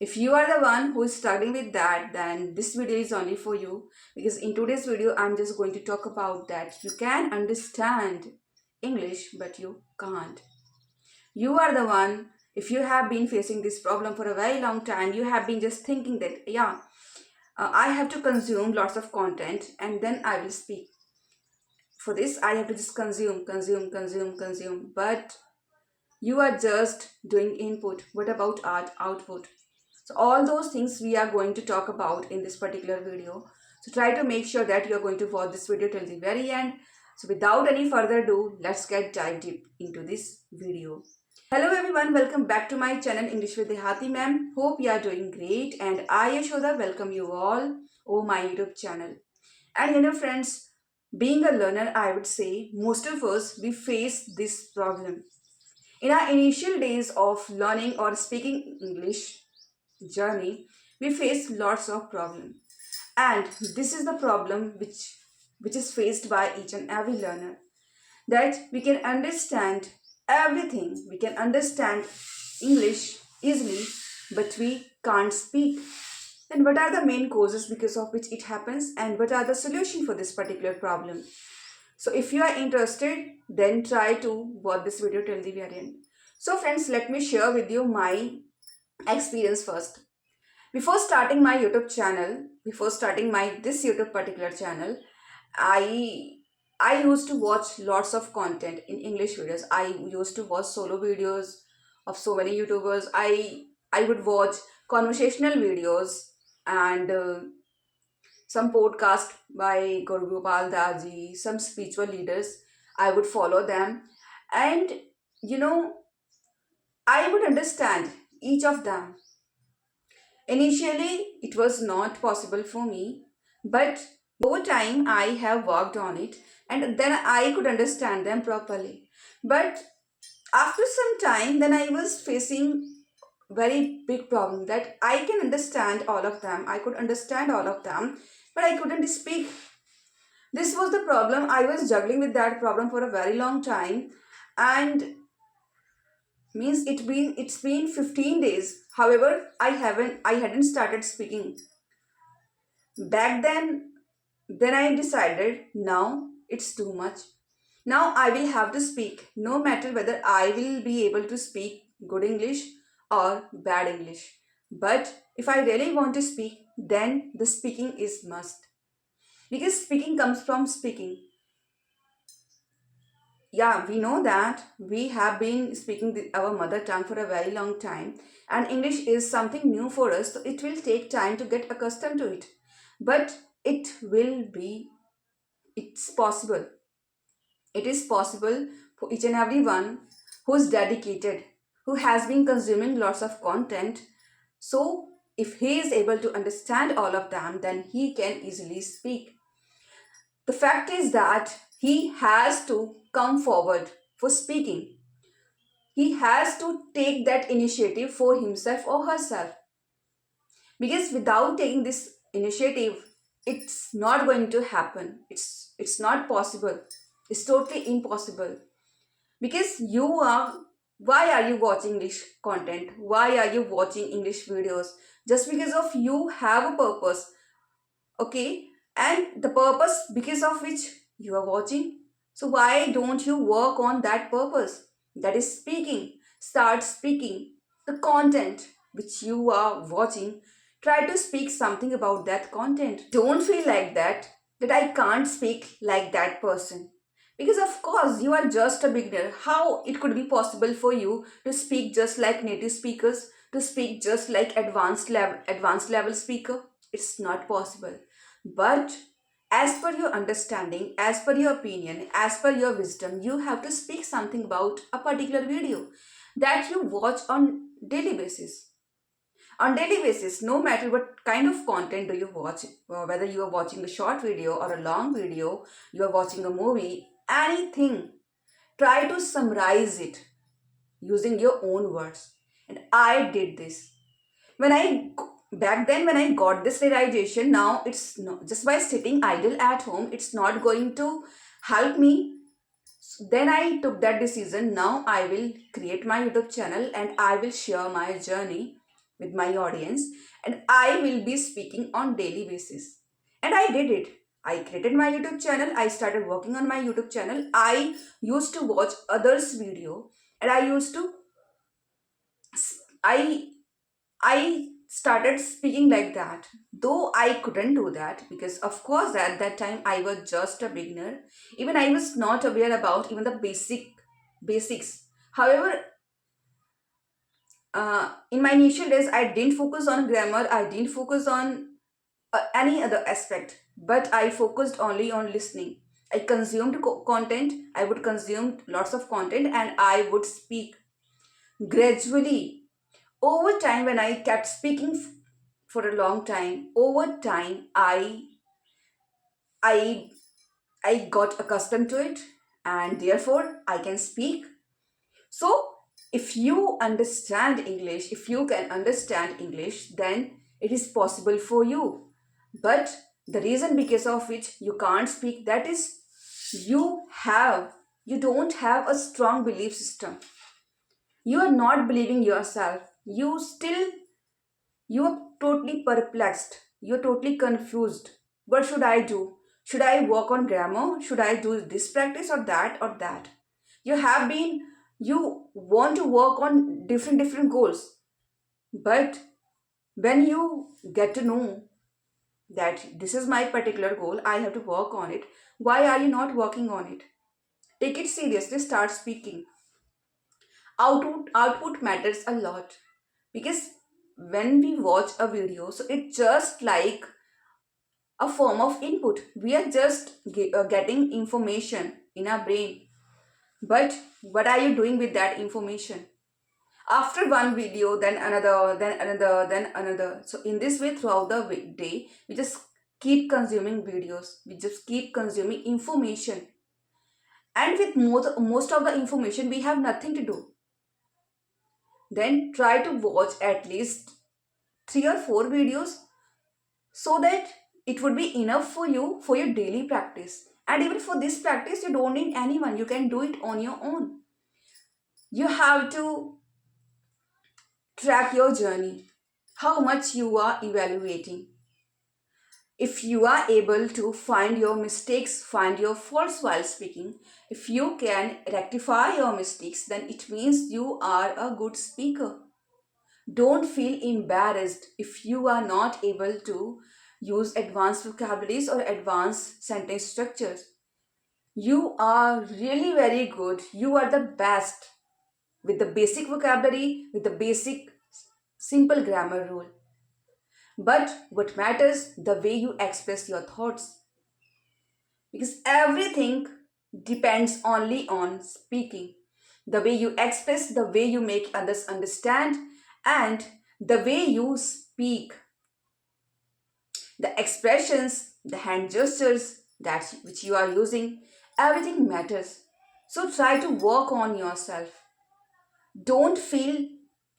If you are the one who is struggling with that, then this video is only for you, because in today's video I'm just going to talk about that you can understand English but you can't. You are the one, if you have been facing this problem for a very long time, you have been just thinking that, I have to consume lots of content and then I will speak. For this, I have to just consume. But you are just doing input. What about output? So all those things we are going to talk about in this particular video. So try to make sure that you are going to watch this video till the very end. So without any further ado, let's get dive deep into this video. Hello everyone, welcome back to my channel English with Dehati ma'am. Hope you are doing great and I Yashoda welcome you all over my YouTube channel. And friends, being a learner, I would say most of us we face this problem. In our initial days of learning or speaking English journey, we face lots of problems. And this is the problem which is faced by each and every learner, that we can understand everything, we can understand English easily, but we can't speak. Then what are the main causes because of which it happens, and what are the solution for this particular problem? So if you are interested, then try to watch this video till the very end. So friends, let me share with you my experience first. Before starting my YouTube channel, before starting my this YouTube particular channel, I I used to watch lots of content in English videos. I used to watch solo videos of so many YouTubers. I would watch conversational videos and some podcast by Guru Gopal Daji, some spiritual leaders. I would follow them, and you know I would understand each of them. Initially, it was not possible for me, but over time I have worked on it and then I could understand them properly. But after some time, then I was facing very big problem that I can understand all of them. I could understand all of them, but I couldn't speak. This was the problem. I was juggling with that problem for a very long time, and means it's been 15 days. However, I hadn't started speaking back then. I decided now it's too much. Now I will have to speak, no matter whether I will be able to speak good English or bad English. But if I really want to speak, then the speaking is must, because speaking comes from speaking. Yeah, we know that we have been speaking our mother tongue for a very long time, and English is something new for us, so it will take time to get accustomed to it. But it will be, it's possible. It is possible for each and every one who is dedicated, who has been consuming lots of content. So, if he is able to understand all of them, then he can easily speak. The fact is that he has to come forward for speaking. He has to take that initiative for himself or herself. Because without taking this initiative, it's not going to happen. It's not possible. It's totally impossible. Because why are you watching English content? Why are you watching English videos? Just because of you have a purpose, okay? And the purpose because of which you are watching. So why don't you work on that purpose? That is speaking. Start speaking. The content which you are watching, try to speak something about that content. Don't feel like that I can't speak like that person. Because of course you are just a beginner. How it could be possible for you to speak just like native speakers, to speak just like advanced level speaker? It's not possible. But as per your understanding, as per your opinion, as per your wisdom, you have to speak something about a particular video that you watch on daily basis. On daily basis, no matter what kind of content do you watch, whether you are watching a short video or a long video, you are watching a movie, anything, try to summarize it using your own words. And I did this. When I back then when I got this realization, now it's not just by sitting idle at home, it's not going to help me. Then I took that decision. Now I will create my YouTube channel and I will share my journey with my audience, and I will be speaking on daily basis. And I did it. I created my YouTube channel. I started working on my YouTube channel. I used to watch others' video, and I I started speaking like that. Though I couldn't do that because, of course, at that time I was just a beginner. Even I was not aware about even the basics. However, in my initial days, I didn't focus on grammar. I didn't focus on any other aspect, but I focused only on listening. I consumed content. I would consume lots of content, and I would speak gradually over time. When I kept speaking for a long time, over time I I got accustomed to it, and therefore I can speak. So if you understand English, if you can understand English, then it is possible for you. But the reason because of which you can't speak, that is, you don't have a strong belief system. You are not believing yourself. You are totally perplexed. You're totally confused. What should I do? Should I work on grammar? Should I do this practice or that or that? You have been, you want to work on different goals. But when you get to know that this is my particular goal, I have to work on it, why are you not working on it? Take it seriously, start speaking. Output matters a lot because when we watch a video, so it's just like a form of input. We are just getting information in our brain. But what are you doing with that information? After one video, then another, then another, then another. So in this way, throughout the day, we just keep consuming videos. We just keep consuming information. And with most of the information, we have nothing to do. Then try to watch at least 3 or 4 videos so that it would be enough for you for your daily practice. And even for this practice, you don't need anyone. You can do it on your own. You have to track your journey, how much you are evaluating. If you are able to find your mistakes, find your faults while speaking, if you can rectify your mistakes, then it means you are a good speaker. Don't feel embarrassed if you are not able to use advanced vocabularies or advanced sentence structures. You are really very good. You are the best with the basic vocabulary, with the basic simple grammar rule. But what matters, the way you express your thoughts. Because everything depends only on speaking. The way you express, the way you make others understand, and the way you speak. The expressions, the hand gestures that which you are using, everything matters. So try to work on yourself. Don't feel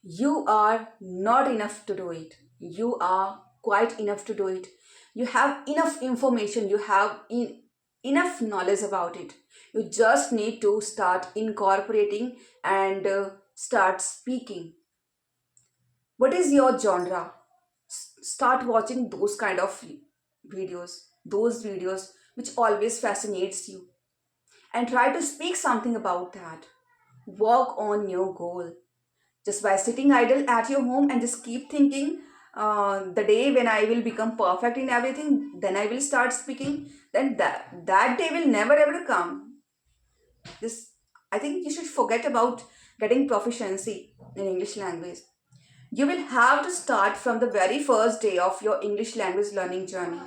you are not enough to do it. You are quite enough to do it. You have enough information, you have enough knowledge about it. You just need to start incorporating and start speaking. What is your genre? Start watching those kind of those videos which always fascinates you, and try to speak something about that. Work on your goal. Just by sitting idle at your home and just keep thinking, the day when I will become perfect in everything, then I will start speaking, then that day will never ever come. This, I think you should forget about getting proficiency in English language. You will have to start from the very first day of your English language learning journey.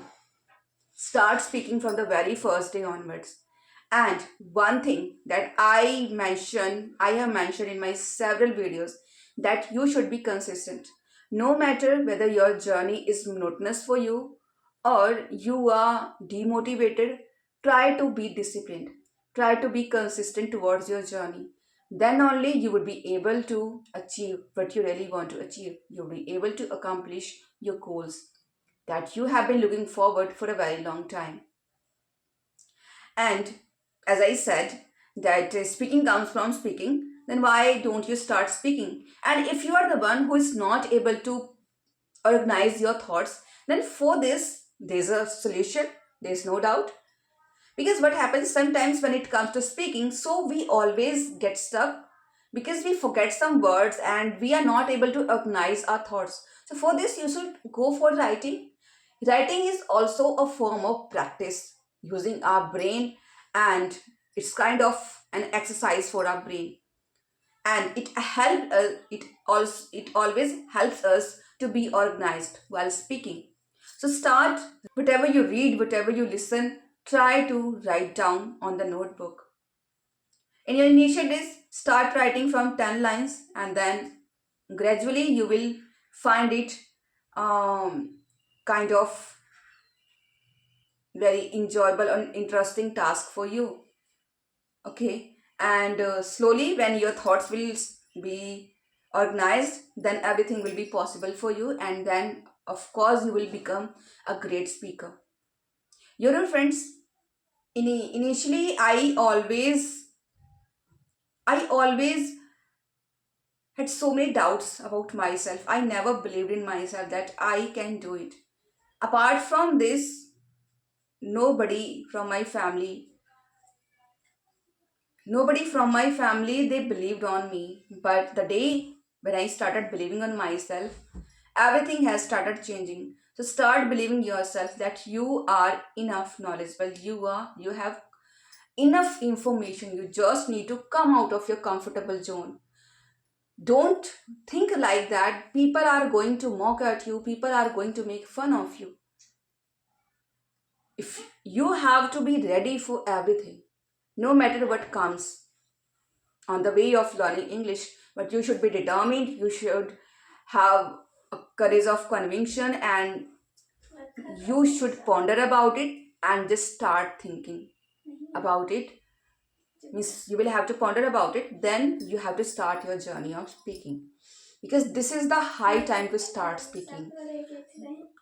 Start speaking from the very first day onwards. And one thing that I have mentioned in my several videos, that you should be consistent. No matter whether your journey is monotonous for you or you are demotivated, try to be disciplined. Try to be consistent towards your journey. Then only you would be able to achieve what you really want to achieve. You'll be able to accomplish your goals that you have been looking forward for a very long time. And as I said, that speaking comes from speaking. then why don't you start speaking? And if you are the one who is not able to organize your thoughts, then for this, there's a solution. There's no doubt. Because what happens sometimes when it comes to speaking, so we always get stuck because we forget some words and we are not able to organize our thoughts. So for this, you should go for writing. Writing is also a form of practice using our brain, and it's kind of an exercise for our brain, and it always helps us to be organized while speaking. So start, whatever you read, whatever you listen, try to write down on the notebook. In your initial days, start writing from 10 lines, and then gradually you will find it kind of very enjoyable and interesting task for you. Okay, and slowly when your thoughts will be organized, then everything will be possible for you, and then of course you will become a great speaker. You know friends, initially I always had so many doubts about myself. I never believed in myself that I can do it. Apart from this, nobody from my family Nobody from my family, they believed on me. But the day when I started believing on myself, everything has started changing. So start believing yourself that you are enough knowledgeable. You have enough information. You just need to come out of your comfortable zone. Don't think like that. People are going to mock at you. People are going to make fun of you. If you have to be ready for everything, no matter what comes on the way of learning English, but you should be determined, you should have a courage of conviction, and you should ponder about it and just start thinking about it. Means you will have to ponder about it, then you have to start your journey of speaking, because this is the high time to start speaking.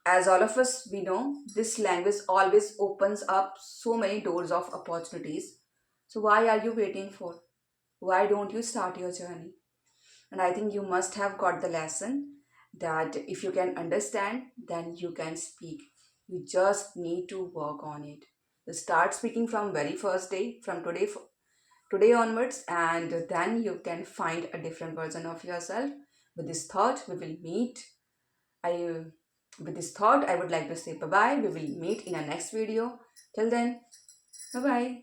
As all of us we know, this language always opens up so many doors of opportunities. So why are you waiting for? Why don't you start your journey? And I think you must have got the lesson that if you can understand, then you can speak. You just need to work on it. You start speaking from very first day, from today onwards, and then you can find a different version of yourself. With this thought, we will meet. I with this thought, I would like to say bye bye. We will meet in our next video. Till then, bye bye.